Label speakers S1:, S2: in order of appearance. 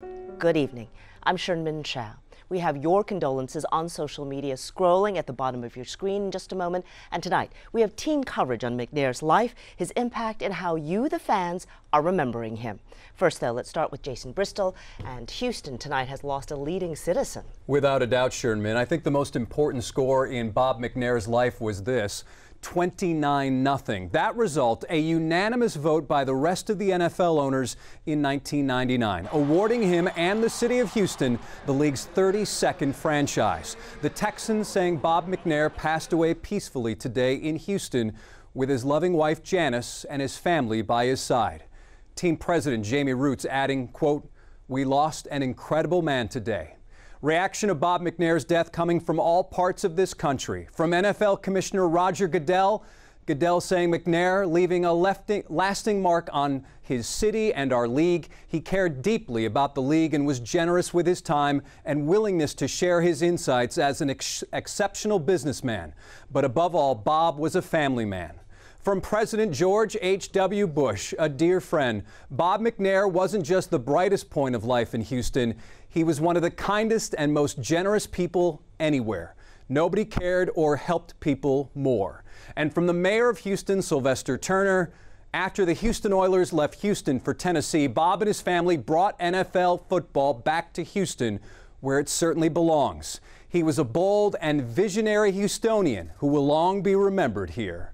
S1: Good evening. I'm Sherman Chow. We have your condolences on social media scrolling at the bottom of your screen in just a moment. And tonight, we have team coverage on McNair's life, his impact, and how you, the fans, are remembering him. First, though, let's start with Jason Bristol. And Houston tonight has lost a leading citizen.
S2: Without a doubt, Sherman. I think the most important score in Bob McNair's life was this. 29-0. That result, a unanimous vote by the rest of the NFL owners in 1999, awarding him and the city of Houston the league's 32nd franchise. The Texans saying Bob McNair passed away peacefully today in Houston with his loving wife Janice and his family by his side. Team president Jamie Roots adding, quote, "We lost an incredible man today." Reaction of Bob McNair's death coming from all parts of this country. From NFL Commissioner Roger Goodell, saying McNair leaving a lasting mark on his city and our league. He cared deeply about the league and was generous with his time and willingness to share his insights as an exceptional businessman. But above all, Bob was a family man. From President George H.W. Bush, a dear friend, Bob McNair wasn't just the brightest point of life in Houston. He was one of the kindest and most generous people anywhere. Nobody cared or helped people more. And from the mayor of Houston, Sylvester Turner, after the Houston Oilers left Houston for Tennessee, Bob and his family brought NFL football back to Houston, where it certainly belongs. He was a bold and visionary Houstonian who will long be remembered here.